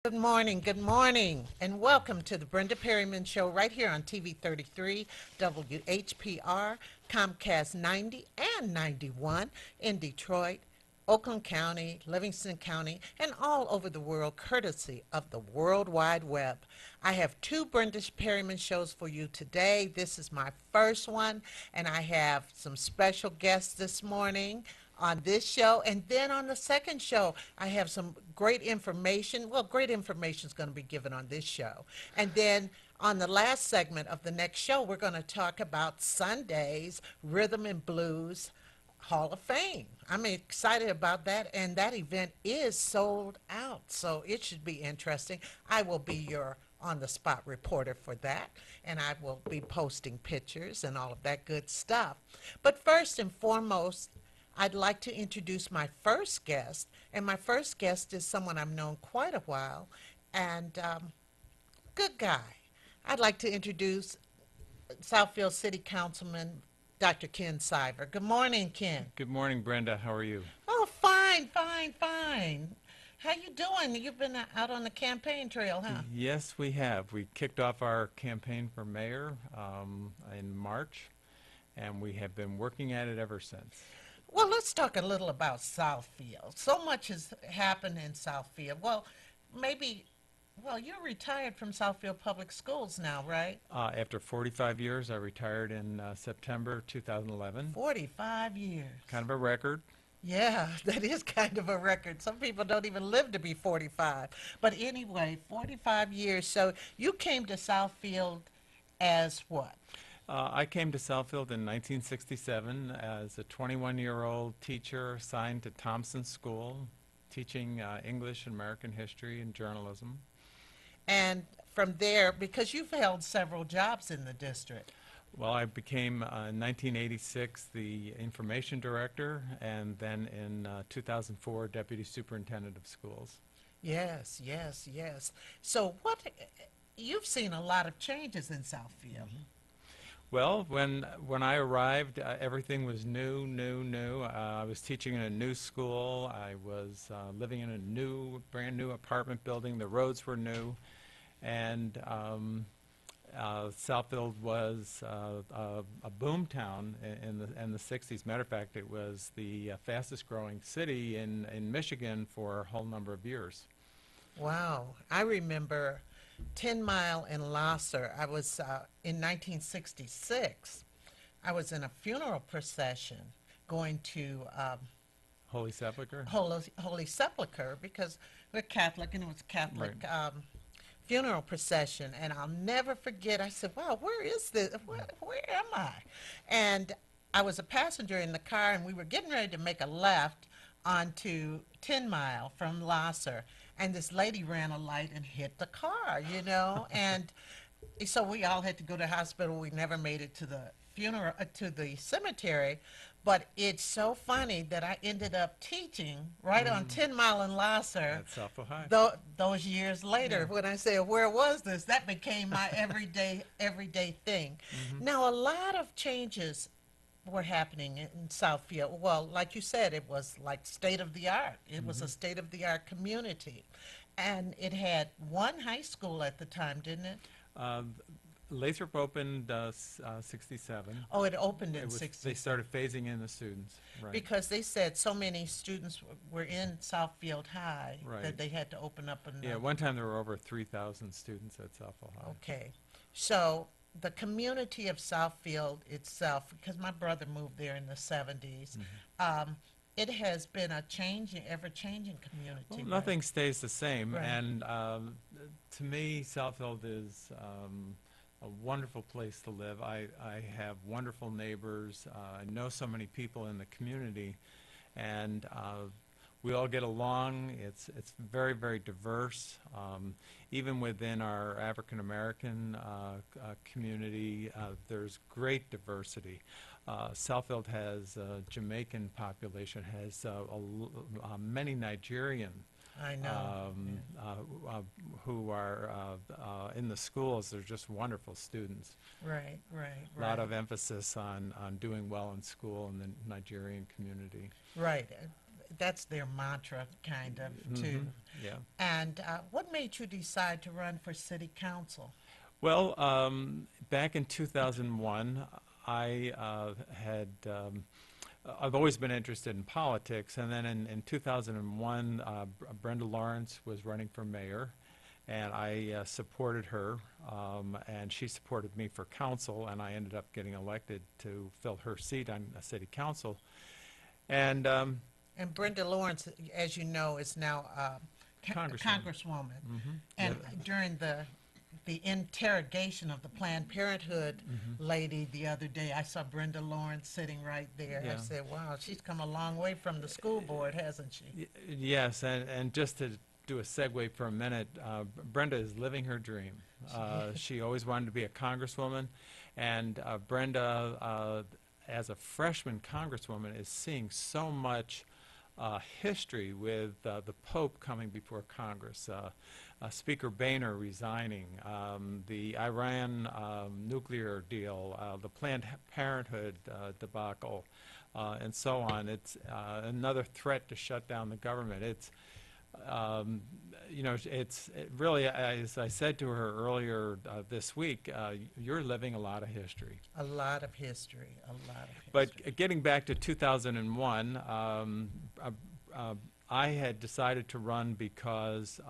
Good morning, and welcome to the Brenda Perryman Show right here on TV 33, WHPR, Comcast 90 and 91 in Detroit, Oakland County, Livingston County, and all over the world, courtesy of the World Wide Web. I have two Brenda Perryman shows for you today. This is my first one, and I have some special guests this morning on this show. And then on the second show, I have some great information. Well, great information is going to be given on this show. And then on the last segment of the next show, we're going to talk about Sunday's Rhythm and Blues Hall of Fame. I'm excited about that, and that event is sold out, so it should be interesting. I will be your on-the-spot reporter for that, and I will be posting pictures and all of that good stuff. But first and foremost, I'd like to introduce my first guest, and my first guest is someone I've known quite a while, and good guy. I'd like to introduce Southfield City Councilman Dr. Ken Siver. Good morning, Ken. Good morning, Brenda. How are you? Oh, fine, fine, fine. How you doing? You've been out on the campaign trail, huh? Yes, we have. We kicked off our campaign for mayor in March, and we have been working at it ever since. Well, let's talk a little about Southfield. So much has happened in Southfield. Well, you're retired from Southfield Public Schools now, right? After 45 years, I retired in September 2011. 45 years. Kind of a record. Yeah, that is kind of a record. Some people don't even live to be 45. But anyway, 45 years. So you came to Southfield as what? I came to Southfield in 1967 as a 21-year-old teacher assigned to Thompson School, teaching English and American history and journalism. And from there, because you've held several jobs in the district. Well, I became in 1986 the information director, and then in 2004 deputy superintendent of schools. Yes, yes, yes. So you've seen a lot of changes in Southfield. Mm-hmm. Well, when I arrived, everything was new. I was teaching in a new school. I was living in a brand new apartment building. The roads were new, and Southfield was a boom town in the 60s. Matter of fact, it was the fastest growing city in Michigan for a whole number of years. Wow. I remember 10 Mile and Lasser. I was in 1966. I was in a funeral procession going to Holy Sepulchre? Holy Sepulchre, because we're Catholic, and it was a Catholic Right. Funeral procession. And I'll never forget, I said, wow, where is this? Where am I? And I was a passenger in the car, and we were getting ready to make a left onto 10 Mile from Lasser. And this lady ran a light and hit the car, and so we all had to go to the hospital. We never made it to the funeral, to the cemetery, but it's so funny that I ended up teaching right on 10 Mile and Lasser. At Southfield High. Those years later, when I said, where was this? That became my everyday thing. Mm-hmm. Now, a lot of changes were happening in Southfield. Well, like you said, it was like state of the art. It was a state of the art community. And it had one high school at the time, didn't it? Lathrop opened 67. Oh, it opened in 60. They started phasing in the students. Right. Because they said so many students were in Southfield High Right. that they had to open up another. Yeah, one time there were over 3,000 students at Southfield High. Okay. So the community of Southfield itself, because my brother moved there in the 70s, it has been a ever-changing community. Well, right? nothing stays the same, Right. and to me, Southfield is a wonderful place to live. I have wonderful neighbors. I know so many people in the community, and we all get along. It's very, very diverse. Even within our African American community, there's great diversity. Southfield has a Jamaican population, has many Nigerian I know. who are in the schools. They're just wonderful students. Right. A lot of emphasis on doing well in school in the Nigerian community. Right. that's their mantra, kind of, too. Yeah. And what made you decide to run for city council? Well, back in 2001, I had I've always been interested in politics, and then in 2001, Brenda Lawrence was running for mayor, and I supported her, and she supported me for council, and I ended up getting elected to fill her seat on city council. And And Brenda Lawrence, as you know, is now Congresswoman. Congresswoman. Yeah. And during the interrogation of the Planned Parenthood lady the other day, I saw Brenda Lawrence sitting right there. Yeah. I said, wow, she's come a long way from the school board, hasn't she? Yes, and just to do a segue for a minute, Brenda is living her dream. She always wanted to be a congresswoman, and Brenda, as a freshman congresswoman, is seeing so much history with the Pope coming before Congress, Speaker Boehner resigning, the Iran nuclear deal, the Planned Parenthood debacle, and so on. It's another threat to shut down the government. It's really, as I said to her earlier this week, you're living a lot of history. A lot of history, a lot of history. But getting back to 2001, I had decided to run because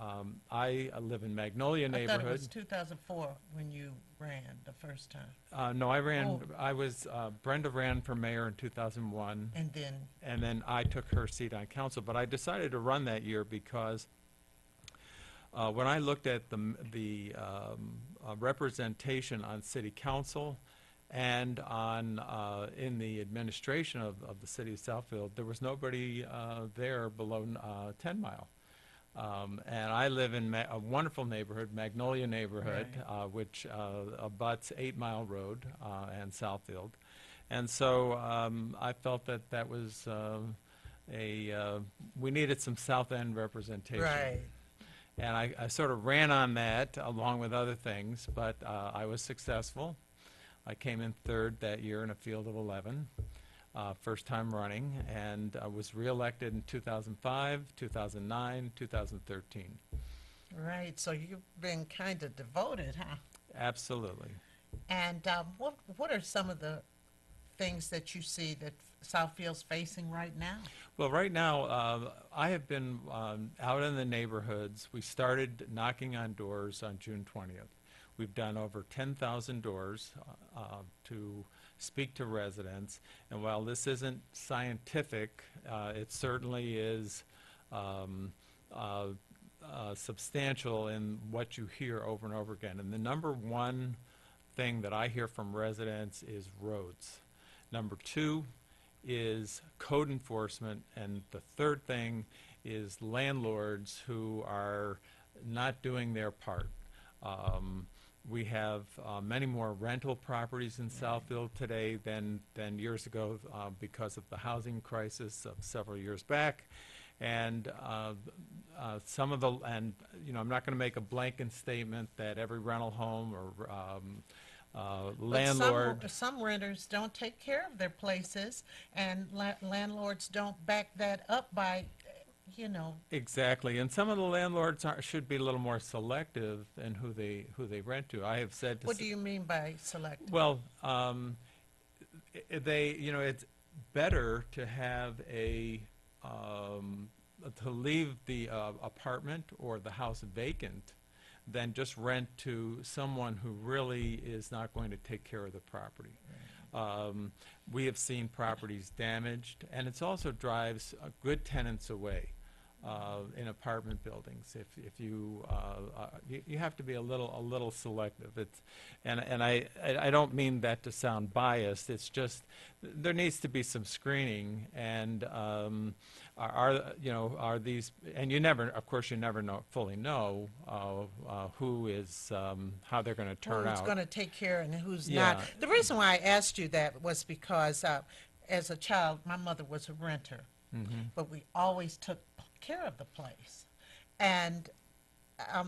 I live in Magnolia I thought it neighborhood. was 2004 when you ran the first time. No, I ran. Oh. I was Brenda ran for mayor in 2001, And then I took her seat on council. But I decided to run that year because when I looked at the representation on city council and on in the administration of the city of Southfield, there was nobody there below 10 Mile. And I live in a wonderful neighborhood, Magnolia neighborhood, Right. which abuts 8 Mile Road and Southfield. And so I felt that was we needed some South End representation. right. And I sort of ran on that along with other things, but I was successful. I came in third that year in a field of 11, first time running, and I was reelected in 2005, 2009, 2013. Right, so you've been kind of devoted, huh? Absolutely. And what are some of the things that you see that Southfield's facing right now? Well, right now, I have been out in the neighborhoods. We started knocking on doors on June 20th. We've done over 10,000 doors to speak to residents. And while this isn't scientific, it certainly is substantial in what you hear over and over again. And the number one thing that I hear from residents is roads. Number two is code enforcement. And the third thing is landlords who are not doing their part. We have many more rental properties in Southfield today than years ago because of the housing crisis of several years back. And some of the, and I'm not going to make a blanket statement that every rental home or landlord. But some renters don't take care of their places, and landlords don't back that up by, Exactly, and some of the landlords should be a little more selective in who they rent to. I have said. What do you mean by selective? Well, it's better to have to leave the apartment or the house vacant than just rent to someone who really is not going to take care of the property. We have seen properties damaged, and it also drives good tenants away. In apartment buildings, if you have to be a little selective. And I don't mean that to sound biased. It's just there needs to be some screening. And are these? And of course, you never fully know who is how they're going to turn out. Who's going to take care and who's Yeah. not. The reason why I asked you that was because as a child, my mother was a renter, but we always took care of the place. And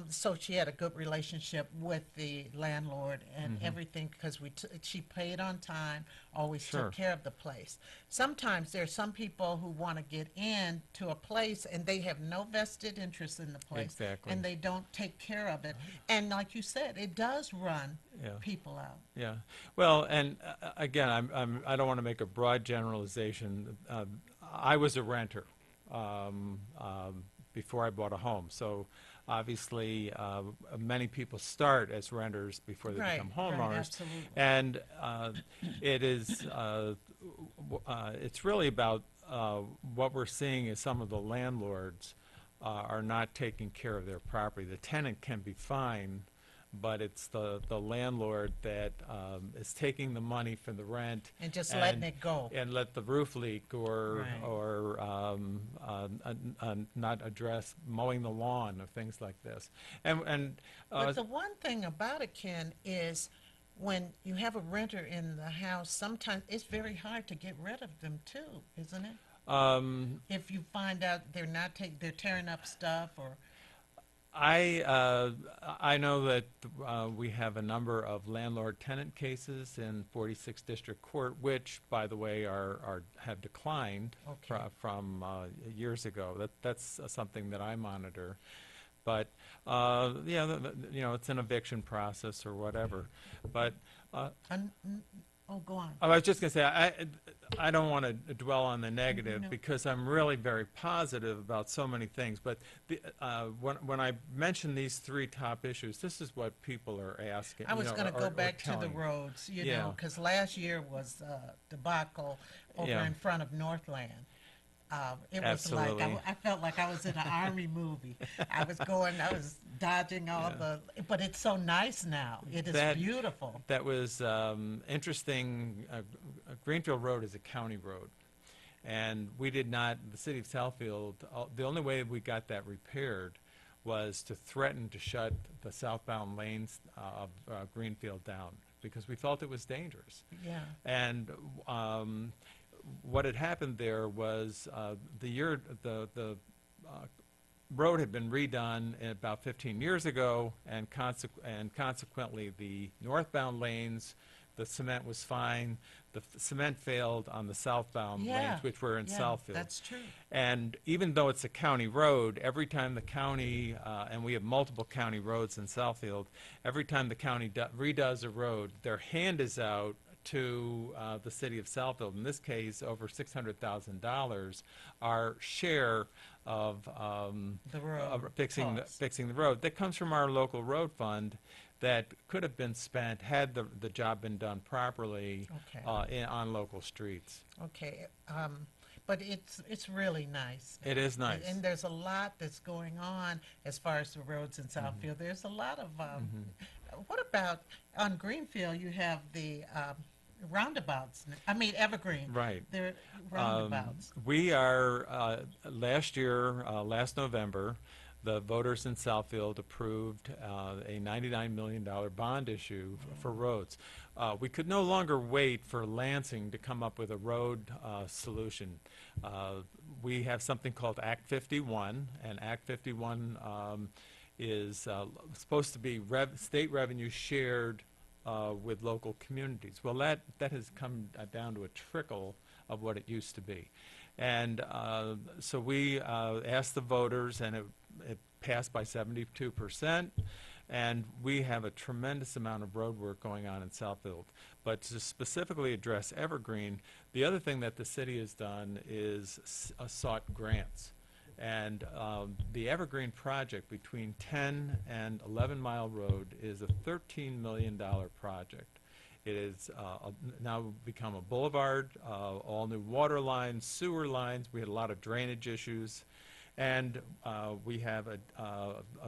so she had a good relationship with the landlord and everything because she paid on time, always Sure. took care of the place. Sometimes there's some people who want to get into a place and they have no vested interest in the place, Exactly. and they don't take care of it. And like you said, it does run Yeah. people out. Yeah. Well, and again, I don't want to make a broad generalization. I was a renter before I bought a home, so obviously many people start as renters before they become homeowners, Absolutely. and it is it's really about what we're seeing is some of the landlords are not taking care of their property. The tenant can be fine, but it's the landlord that is taking the money for the rent And just letting it go. and let the roof leak or Right. or not address mowing the lawn or things like this. And But the one thing about it, Ken, is when you have a renter in the house, sometimes it's very hard to get rid of them too, isn't it? If you find out they're tearing up stuff or. I know that we have a number of landlord-tenant cases in 46th District Court, which, by the way, have declined Okay. from years ago. That's something that I monitor. But yeah, it's an eviction process or whatever. But Oh, go on. I was just going to say, I don't want to dwell on the negative No. because I'm really very positive about so many things. But when I mention these three top issues, this is what people are asking. I was going to go back to the telling. roads, Yeah. because last year was debacle over Yeah. in front of Northland. It was like Absolutely. I felt like I was in an army movie. I was dodging all but it's so nice now. It is beautiful. That was interesting. Greenfield Road is a county road. And we did not, the city of Southfield, the only way we got that repaired was to threaten to shut the southbound lanes of Greenfield down because we felt it was dangerous. Yeah. And what had happened there was the road had been redone about 15 years ago, and consequently the northbound lanes, the cement was fine. The cement failed on the southbound lanes, which were in Southfield. That's true. And even though it's a county road, every time the county, and we have multiple county roads in Southfield, every time the county redoes a road, their hand is out to the city of Southfield. In this case, over $600,000, our share of The road fixing costs. the road. That comes from our local road fund that could have been spent had the job been done properly Okay. on local streets. Okay. But it's really nice. It is nice. And there's a lot that's going on as far as the roads in Southfield. There's a lot of. What about on Greenfield? You have the roundabouts. I mean Evergreen. Right. They're roundabouts. We are, last year, last November, the voters in Southfield approved a $99 million bond issue for roads. We could no longer wait for Lansing to come up with a road solution. We have something called Act 51, and Act 51 is supposed to be state revenue shared with local communities. Well, that has come down to a trickle of what it used to be. And so we asked the voters, and it passed by 72%. And we have a tremendous amount of road work going on in Southfield. But to specifically address Evergreen, the other thing that the city has done is sought grants. And the Evergreen project between 10 and 11 Mile Road is a $13 million project. It is now become a boulevard, all new water lines, sewer lines. We had a lot of drainage issues. And we have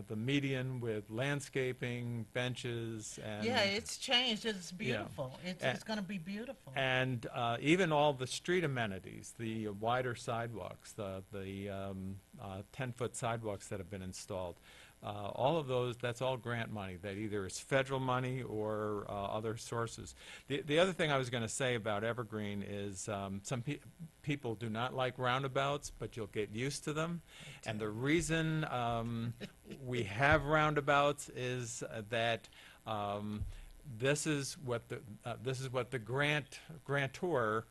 the median with landscaping, benches, and Yeah, it's changed. It's beautiful. It's going to be beautiful. and even all the street amenities, the wider sidewalks, the 10-foot sidewalks that have been installed. All of those, that's all grant money that either is federal money or other sources. The other thing I was going to say about Evergreen is some people do not like roundabouts, but you'll get used to them. And the reason we have roundabouts is that this is what the grantor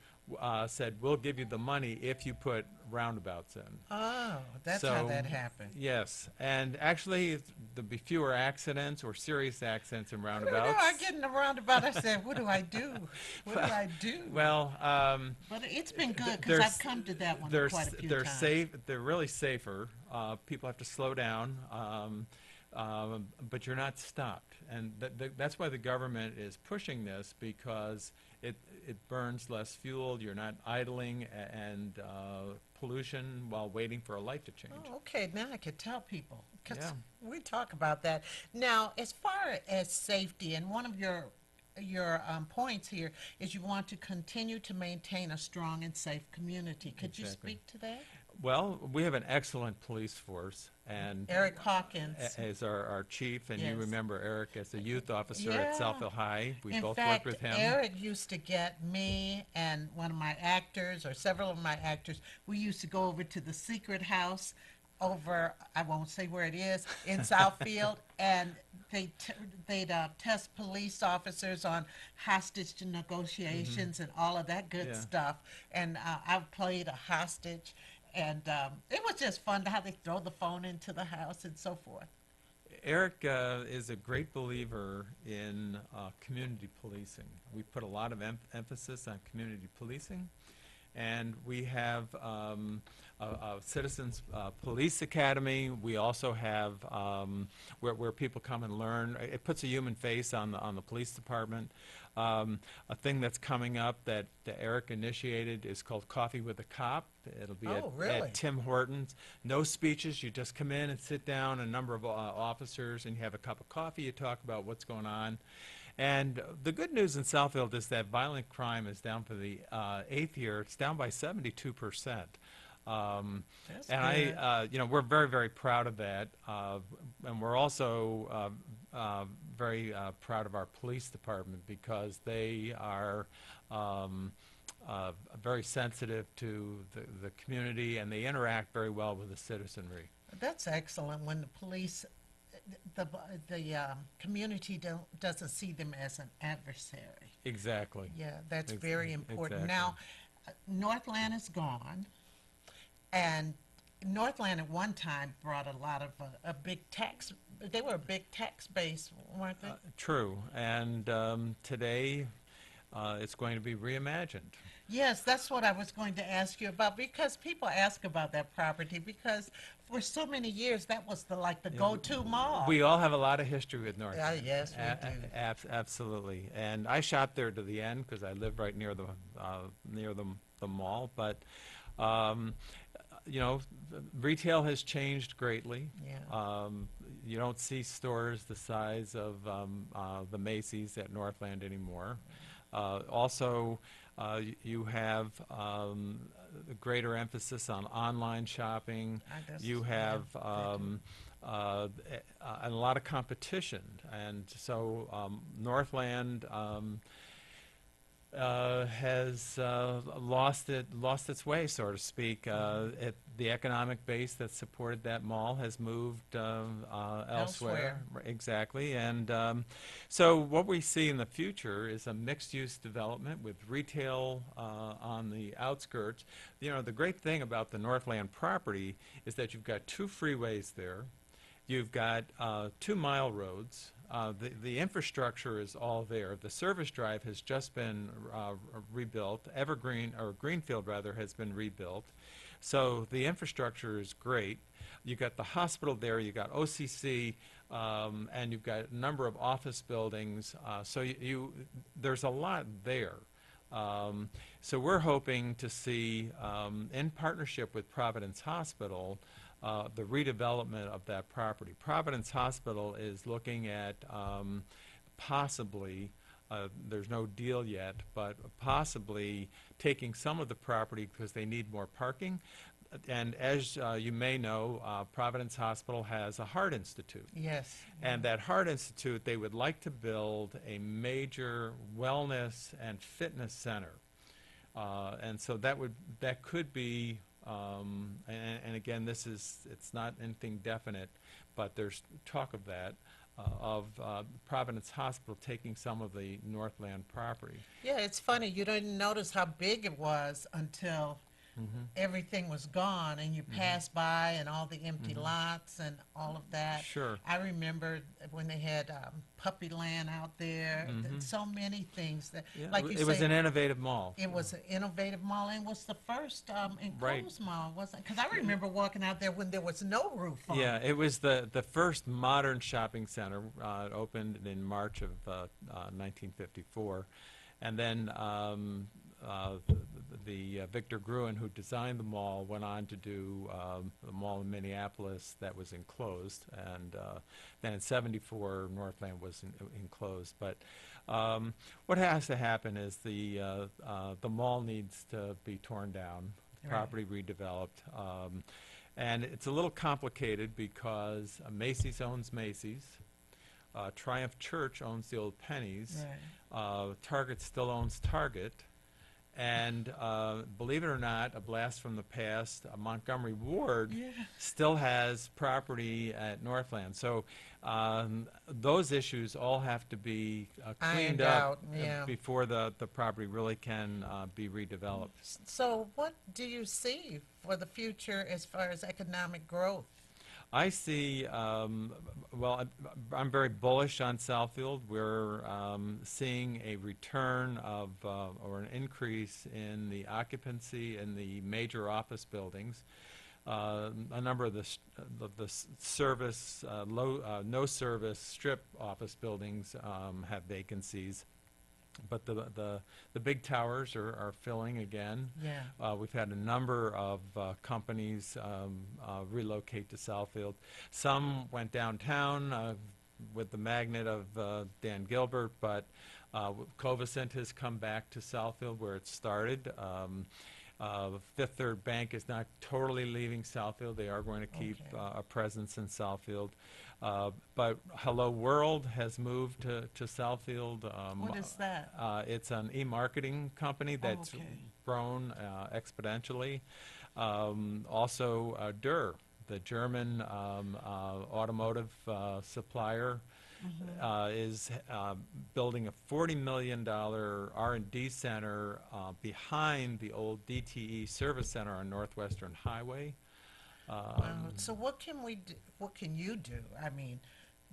said, we'll give you the money if you put roundabouts in. Oh, that's how that happened. Yes, and actually there'll be fewer accidents or serious accidents in roundabouts. You know, I get in the roundabout, I said, what do I do? What do I do? Well, but it's been good because I've come to that one quite a few they're times. safe. They're really safer. People have to slow down, but you're not stopped, and that's why the government is pushing this, because it burns less fuel. You're not idling and pollution while waiting for a light to change. Oh, okay, now I can tell people because Yeah. we talk about that. Now, as far as safety, and one of your points here is you want to continue to maintain a strong and safe community. Could you Exactly. speak to that? Well, we have an excellent police force, and Eric Hawkins. as our chief, and you Yes. remember Eric as a youth officer Yeah. at Southfield High. We In both fact, worked with him. Eric used to get me and one of my actors, or several of my actors, we used to go over to the secret house over, I won't say where it is, in Southfield, and they'd test police officers on hostage negotiations and all of that good Yeah. stuff. And I played a hostage, and it was just fun how they throw the phone into the house and so forth. Eric is a great believer in community policing. We put a lot of emphasis on community policing, and we have a Citizens Police Academy. We also have where people come and learn. It puts a human face on the police department. A thing that's coming up that Eric initiated is called Coffee with a Cop. It'll be Really? at Tim Hortons. No speeches. You just come in and sit down, a number of officers, and you have a cup of coffee. You talk about what's going on. And the good news in Southfield is that violent crime is down for the 8th year. It's down by 72%. That's And good. we're very, very proud of that. And we're also very proud of our police department, because they are very sensitive to the community, and they interact very well with the citizenry. That's excellent when the police, the community doesn't see them as an adversary. Exactly. Yeah, that's very important. exactly. Now, Northland is gone, and Northland at one time brought a lot of a big tax. They were a big tax base, weren't they? True. And today it's going to be reimagined. Yes, that's what I was going to ask you about, because people ask about that property, because for so many years that was the go-to mall. We all have a lot of history with Northland. Yes, we do. Absolutely. And I shot there to the end because I live right near the mall. But retail has changed greatly. Yeah. You don't see stores the size of the Macy's at Northland anymore. Also, you have a greater emphasis on online shopping. You have a lot of competition, and so Northland has lost its way, so to speak. The economic base that supported that mall has moved elsewhere. Exactly, and so what we see in the future is a mixed-use development with retail on the outskirts. The great thing about the Northland property is that you've got 2 freeways there. You've got 2 mile roads. The infrastructure is all there. The service drive has just been rebuilt. Greenfield rather, has been rebuilt. So the infrastructure is great. You've got the hospital there. You've got OCC, and you've got a number of office buildings. So there's a lot there. So we're hoping to see, in partnership with Providence Hospital, the redevelopment of that property. Providence Hospital is looking at possibly, there's no deal yet, but possibly taking some of the property because they need more parking. and as you may know, Providence Hospital has a heart institute. Yes. And that heart institute, they would like to build a major wellness and fitness center. And so that could be, and again, it's not anything definite, but there's talk of that, of Providence Hospital taking some of the Northland property. Yeah, it's funny. You didn't notice how big it was until everything was gone and you passed by and all the empty lots and all of that. Sure. I remember when they had Puppy Land out there, so many things that, Yeah, like you it was say, an innovative mall. it was an innovative mall and was the first Right. enclosed mall, wasn't it? Because I remember walking out there when there was no roof on Yeah, it. it was the first modern shopping center. It opened in March of 1954. And then the Victor Gruen, who designed the mall, went on to do the mall in Minneapolis that was enclosed. And then in '74, Northland was enclosed. But what has to happen is the mall needs to be torn down, the Right. property redeveloped. And it's a little complicated because Macy's owns Macy's. Triumph Church owns the old Pennies. Right. Target still owns Target. And believe it or not, a blast from the past, Montgomery Ward Yeah. still has property at Northland. So those issues all have to be cleaned Ironed up out, yeah. before the property really can be redeveloped. So what do you see for the future as far as economic growth? I see, well, I'm very bullish on Southfield. We're seeing a return of, or an increase in the occupancy in the major office buildings. A number of the service, no service strip office buildings have vacancies. But the big towers are filling again. Yeah. We've had a number of companies relocate to Southfield. Some went downtown with the magnet of Dan Gilbert, but Covacent has come back to Southfield where it started. Fifth Third Bank is not totally leaving Southfield. They are going to keep Okay. a presence in Southfield. But Hello World has moved to Southfield. What is that? It's an e-marketing company that's okay. grown exponentially. Also, Durr, the German automotive supplier, is building a $40 million R&D center behind the old DTE service center on Northwestern Highway. Wow. So what can we do, what can you do, I mean,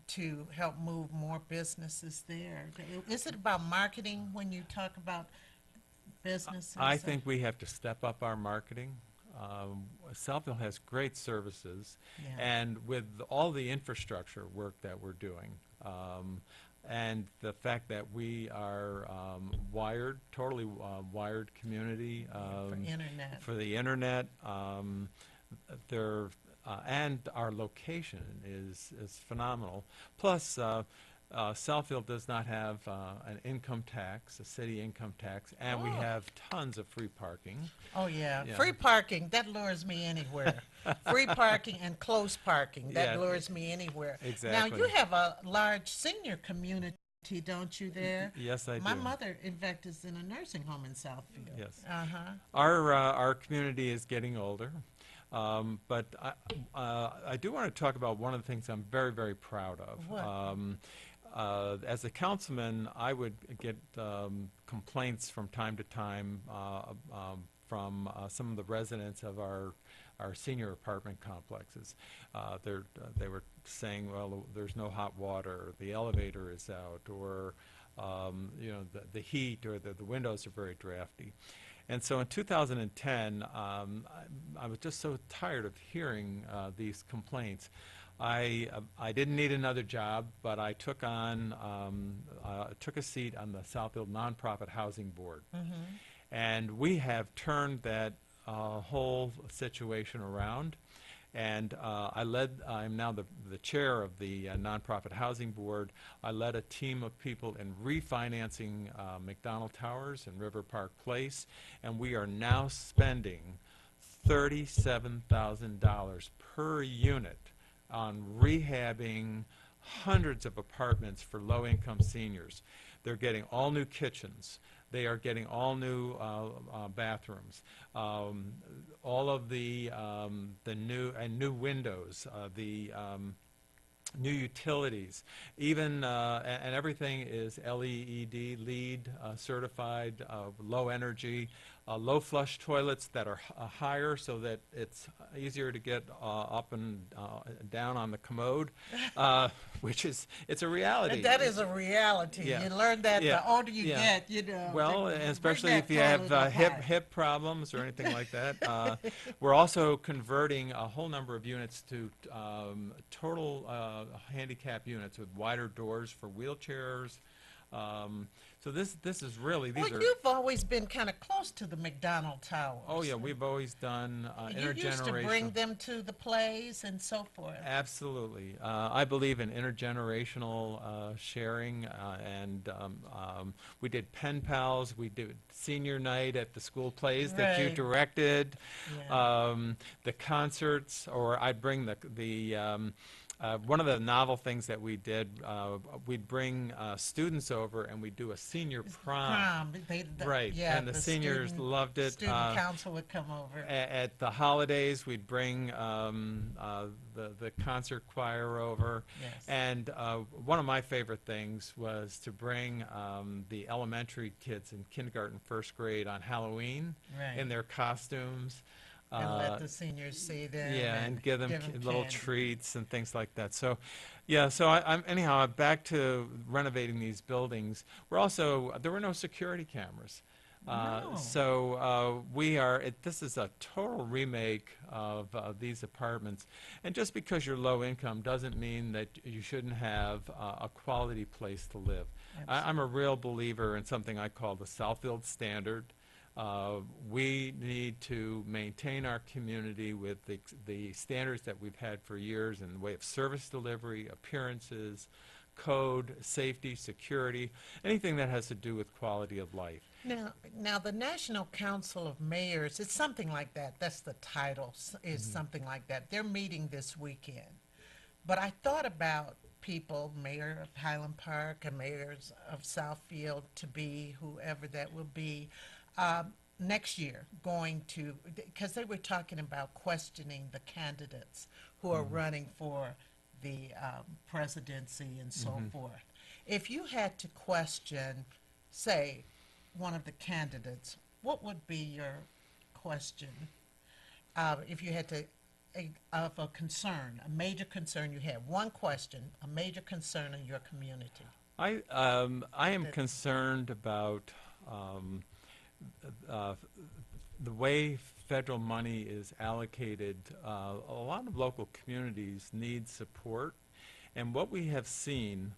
to help move more businesses there? Is it about marketing when you talk about businesses? I think we have to step up our marketing. Southfield has great services, Yeah. and with all the infrastructure work that we're doing, and the fact that we are wired, totally wired community For internet. for the internet, and our location is phenomenal. Plus, Southfield does not have an income tax, a city income tax, and we Oh. have tons of free parking. Oh, yeah. Yeah. Free parking, that lures me anywhere. Free parking and close parking, that Yeah, lures me anywhere. Now, exactly. you have a large senior community, don't you, there? Yes, I My do. mother, in fact, is in a nursing home in Southfield. Yes. Uh-huh. Our community is getting older, but I do want to talk about one of the things I'm very, very proud of. What? As a councilman, I would get complaints from time to time from some of the residents of our senior apartment complexes. They were saying, well, there's no hot water, the elevator is out, or you know, the heat or the windows are very drafty. And so in 2010, I was just so tired of hearing these complaints. I didn't need another job, but I took on took a seat on the Southfield Nonprofit Housing Board, and we have turned that whole situation around. And I'm now the chair of the Nonprofit Housing Board. I led a team of people in refinancing McDonald Towers and River Park Place, and we are now spending $37,000 per unit on rehabbing hundreds of apartments for low-income seniors. They're getting all new kitchens. They are getting all new bathrooms, all of the new windows, the new utilities, even and everything is LEED certified, low energy, low flush toilets that are higher so that it's easier to get up and down on the commode, which is, it's a reality. That is a reality. Yeah. You learn that Yeah. the older you Yeah. get, you know. Well, they and bring especially that if you have toilet up high. hip problems or anything like that. We're also converting a whole number of units to total handicap units with wider doors for wheelchairs. So this is really, these Well, are. you've always been kind of close to the McDonald Towers. Oh yeah, we've always done You used to bring them to the plays and so forth. Absolutely. I believe in intergenerational sharing, and we did pen pals. We did senior night at the school plays that you Right. directed. Yeah. The concerts, or I'd bring one of the novel things that we did, we'd bring students over and we'd do a senior prom. Right, Yeah, and the seniors loved it. Student council would come over. At the holidays, we'd bring the concert choir over. Yes. And one of my favorite things was to bring the elementary kids in kindergarten, first grade on Halloween Right. in their costumes. And let the seniors see them. Yeah, and give them little candy. treats and things like that. So, yeah, so I'm anyhow, back to renovating these buildings. There were no security cameras. No. So this is a total remake of these apartments. And just because you're low income doesn't mean that you shouldn't have a quality place to live. I'm a real believer in something I call the Southfield Standard. We need to maintain our community with the standards that we've had for years in the way of service delivery, appearances, code, safety, security, anything that has to do with quality of life. Now the National Council of Mayors, it's something like that. That's the title, is something like that. They're meeting this weekend. But I thought about people, mayor of Highland Park and mayors of Southfield, to be whoever that will be, next year going to, because they were talking about questioning the candidates who are running for the presidency and so forth. If you had to question, say, one of the candidates, what would be your question? If you had to, of a concern, a major concern you have, one question, a major concern in your community. I am concerned about the way federal money is allocated. A lot of local communities need support, and what we have seen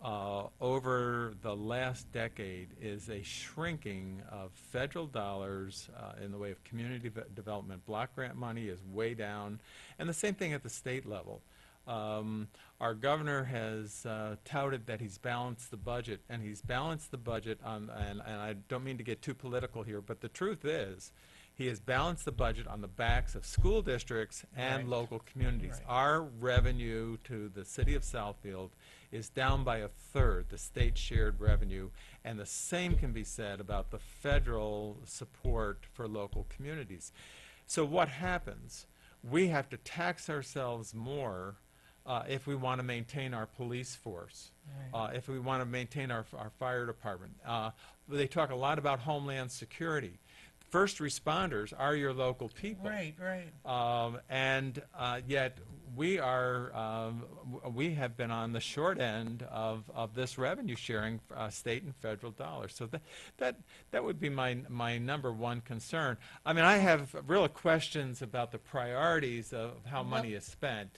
over the last decade is a shrinking of federal dollars in the way of community development. Block grant money is way down, and the same thing at the state level. Our governor has touted that he's balanced the budget, and he's balanced the budget on, and I don't mean to get too political here, but the truth is, he has balanced the budget on the backs of school districts and Right. local communities. Right. Our revenue to the city of Southfield is down by a third, the state shared revenue, and the same can be said about the federal support for local communities. So what happens? We have to tax ourselves more if we want to maintain our police force, Right. if we want to maintain our fire department. They talk a lot about homeland security. First responders are your local people. Right, right. And yet we have been on the short end of this revenue sharing, state and federal dollars. So that would be my number one concern. I mean, I have real questions about the priorities of how money is spent.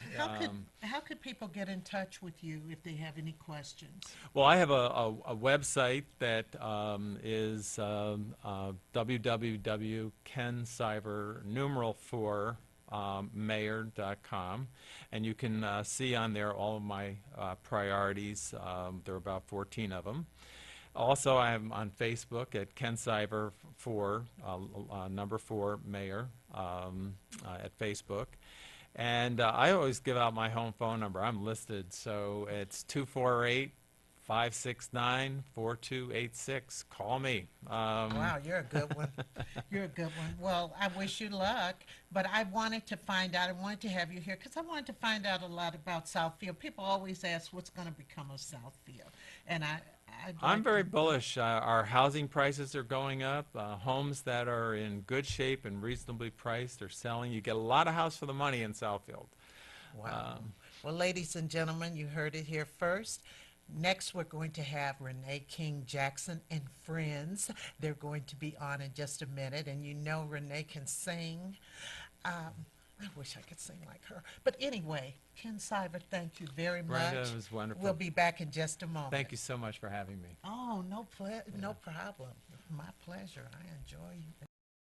How could people get in touch with you if they have any questions? Well, I have a website that is www.kensiver4 mayor.com, and you can see on there all of my priorities. There are about 14 of them. Also, I'm on Facebook at Ken Siver 4, number 4, Mayor, at Facebook. And I always give out my home phone number. I'm listed, so it's 248-569-4286. Call me. Wow, you're a good one. You're a good one. Well, I wish you luck, but I wanted to find out, I wanted to have you here because I wanted to find out a lot about Southfield. People always ask what's going to become of Southfield, and I'd I'm like very to. bullish. Our housing prices are going up. Homes that are in good shape and reasonably priced are selling. You get a lot of house for the money in Southfield. Wow. Well, ladies and gentlemen, you heard it here first. Next, we're going to have Renee King Jackson and friends. They're going to be on in just a minute, and you know Renee can sing. Um, I wish I could sing like her. But anyway, Ken Siver, thank you very Brenda, much. it was wonderful. We'll be back in just a moment. Thank you so much for having me. Oh, no problem. My pleasure. I enjoy you.